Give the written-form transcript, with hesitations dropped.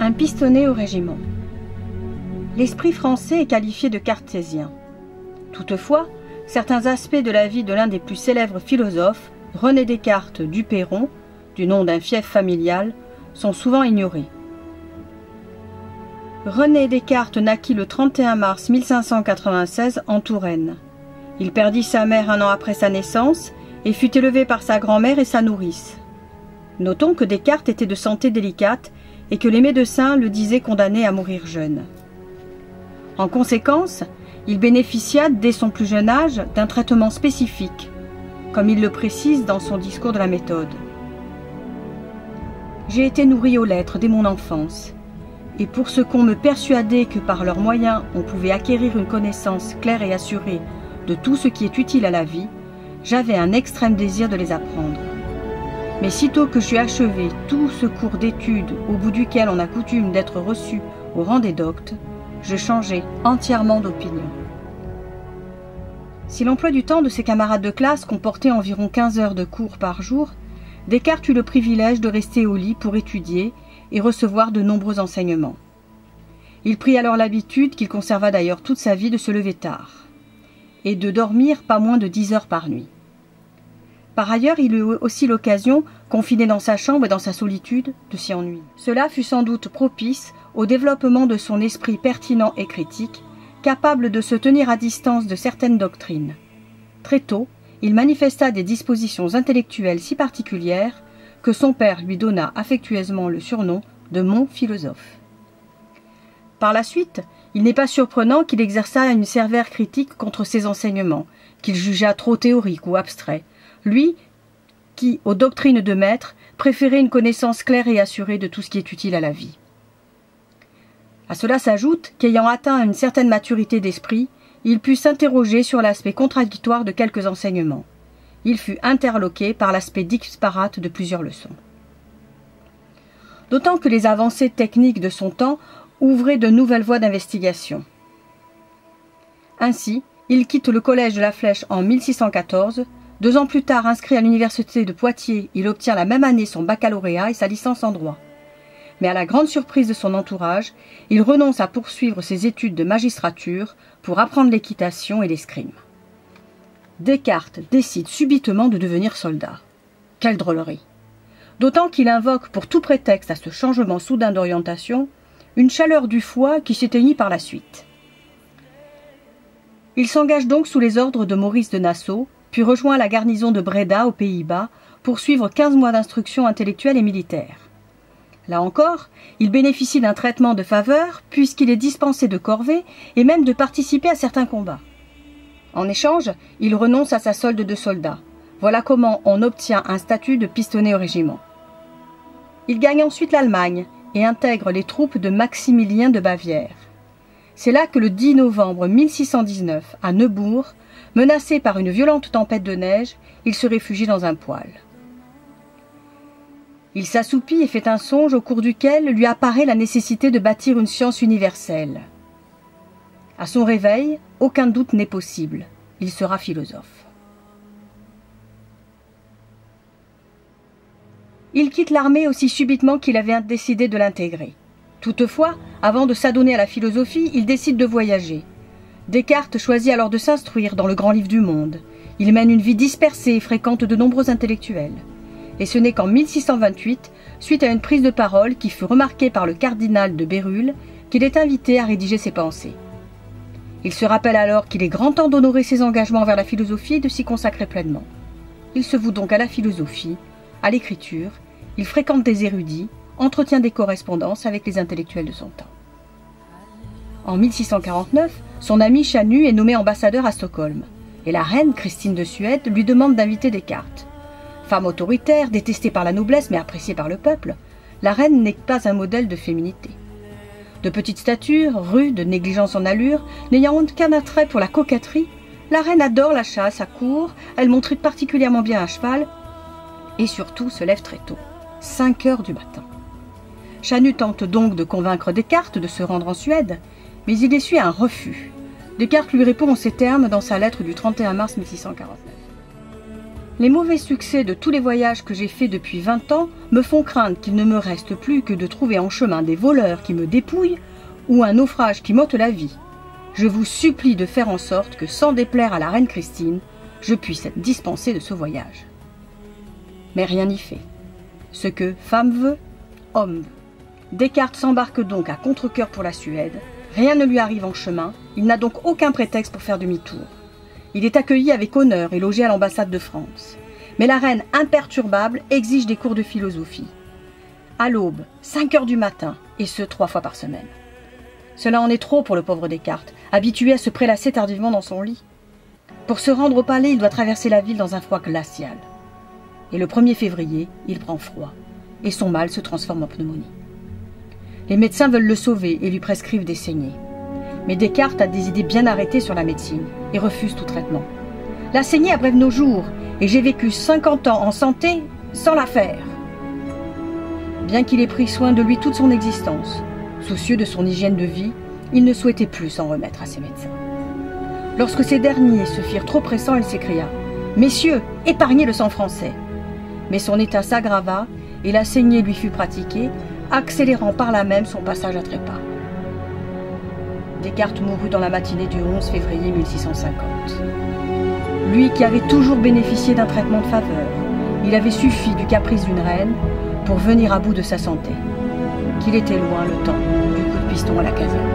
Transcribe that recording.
Un pistonné au régiment. L'esprit français est qualifié de cartésien. Toutefois, certains aspects de la vie de l'un des plus célèbres philosophes, René Descartes du Perron, du nom d'un fief familial, sont souvent ignorés. René Descartes naquit le 31 mars 1596 en Touraine. Il perdit sa mère un an après sa naissance et fut élevé par sa grand-mère et sa nourrice. Notons que Descartes était de santé délicate et que les médecins le disaient condamné à mourir jeune. En conséquence, il bénéficia dès son plus jeune âge d'un traitement spécifique, comme il le précise dans son discours de la méthode. « J'ai été nourri aux lettres dès mon enfance, et pour ce qu'on me persuadait que par leurs moyens on pouvait acquérir une connaissance claire et assurée de tout ce qui est utile à la vie, j'avais un extrême désir de les apprendre. Mais sitôt que j'eus achevé tout ce cours d'études au bout duquel on a coutume d'être reçu au rang des doctes, je changeai entièrement d'opinion. » Si l'emploi du temps de ses camarades de classe comportait environ 15 heures de cours par jour, Descartes eut le privilège de rester au lit pour étudier et recevoir de nombreux enseignements. Il prit alors l'habitude, qu'il conserva d'ailleurs toute sa vie, de se lever tard et de dormir pas moins de 10 heures par nuit. Par ailleurs, il eut aussi l'occasion, confiné dans sa chambre et dans sa solitude, de s'y ennuyer. Cela fut sans doute propice au développement de son esprit pertinent et critique, capable de se tenir à distance de certaines doctrines. Très tôt, il manifesta des dispositions intellectuelles si particulières que son père lui donna affectueusement le surnom de « mon philosophe ». Par la suite, il n'est pas surprenant qu'il exerçât une sévère critique contre ses enseignements, qu'il jugea trop théoriques ou abstraits, lui qui, aux doctrines de maître, préférait une connaissance claire et assurée de tout ce qui est utile à la vie. À cela s'ajoute qu'ayant atteint une certaine maturité d'esprit, il put s'interroger sur l'aspect contradictoire de quelques enseignements. Il fut interloqué par l'aspect disparate de plusieurs leçons. D'autant que les avancées techniques de son temps ouvraient de nouvelles voies d'investigation. Ainsi, il quitte le collège de la Flèche en 1614. 2 ans plus tard, inscrit à l'université de Poitiers, il obtient la même année son baccalauréat et sa licence en droit. Mais à la grande surprise de son entourage, il renonce à poursuivre ses études de magistrature pour apprendre l'équitation et l'escrime. Descartes décide subitement de devenir soldat. Quelle drôlerie! D'autant qu'il invoque pour tout prétexte à ce changement soudain d'orientation une chaleur du foie qui s'éteignit par la suite. Il s'engage donc sous les ordres de Maurice de Nassau, puis rejoint la garnison de Bréda aux Pays-Bas pour suivre 15 mois d'instruction intellectuelle et militaire. Là encore, il bénéficie d'un traitement de faveur puisqu'il est dispensé de corvée et même de participer à certains combats. En échange, il renonce à sa solde de soldat. Voilà comment on obtient un statut de pistonné au régiment. Il gagne ensuite l'Allemagne et intègre les troupes de Maximilien de Bavière. C'est là que le 10 novembre 1619, à Neubourg, menacé par une violente tempête de neige, il se réfugie dans un poêle. Il s'assoupit et fait un songe au cours duquel lui apparaît la nécessité de bâtir une science universelle. À son réveil, aucun doute n'est possible, il sera philosophe. Il quitte l'armée aussi subitement qu'il avait décidé de l'intégrer. Toutefois, avant de s'adonner à la philosophie, il décide de voyager. Descartes choisit alors de s'instruire dans le grand livre du monde. Il mène une vie dispersée et fréquente de nombreux intellectuels. Et ce n'est qu'en 1628, suite à une prise de parole qui fut remarquée par le cardinal de Bérulle, qu'il est invité à rédiger ses pensées. Il se rappelle alors qu'il est grand temps d'honorer ses engagements envers la philosophie et de s'y consacrer pleinement. Il se voue donc à la philosophie, à l'écriture, il fréquente des érudits, entretient des correspondances avec les intellectuels de son temps. En 1649, son ami Chanu est nommé ambassadeur à Stockholm, et la reine Christine de Suède lui demande d'inviter Descartes. Femme autoritaire, détestée par la noblesse mais appréciée par le peuple, la reine n'est pas un modèle de féminité. De petite stature, rude, négligence en allure, n'ayant aucun attrait pour la coquetterie, la reine adore la chasse à court, elle montre particulièrement bien à cheval, et surtout se lève très tôt, 5 heures du matin. Chanu tente donc de convaincre Descartes de se rendre en Suède, mais il essuie un refus. Descartes lui répond en ces termes dans sa lettre du 31 mars 1649. Les mauvais succès de tous les voyages que j'ai faits depuis 20 ans me font craindre qu'il ne me reste plus que de trouver en chemin des voleurs qui me dépouillent ou un naufrage qui m'ôte la vie. Je vous supplie de faire en sorte que, sans déplaire à la reine Christine, je puisse être dispensé de ce voyage. » Mais rien n'y fait. Ce que femme veut, homme veut. Descartes s'embarque donc à contre-cœur pour la Suède. Rien ne lui arrive en chemin, il n'a donc aucun prétexte pour faire demi-tour. Il est accueilli avec honneur et logé à l'ambassade de France. Mais la reine imperturbable exige des cours de philosophie. À l'aube, 5 heures du matin, et ce 3 fois par semaine. Cela en est trop pour le pauvre Descartes, habitué à se prélasser tardivement dans son lit. Pour se rendre au palais, il doit traverser la ville dans un froid glacial. Et le 1er février, il prend froid, et son mal se transforme en pneumonie. Les médecins veulent le sauver et lui prescrivent des saignées. Mais Descartes a des idées bien arrêtées sur la médecine et refuse tout traitement. La saignée abrève nos jours, et j'ai vécu 50 ans en santé sans la faire. Bien qu'il ait pris soin de lui toute son existence, soucieux de son hygiène de vie, il ne souhaitait plus s'en remettre à ses médecins. Lorsque ces derniers se firent trop pressants, il s'écria « Messieurs, épargnez le sang français !» Mais son état s'aggrava et la saignée lui fut pratiquée, accélérant par là même son passage à trépas. Descartes mourut dans la matinée du 11 février 1650. Lui qui avait toujours bénéficié d'un traitement de faveur, il avait suffi du caprice d'une reine pour venir à bout de sa santé. Qu'il était loin le temps du coup de piston à la caserne.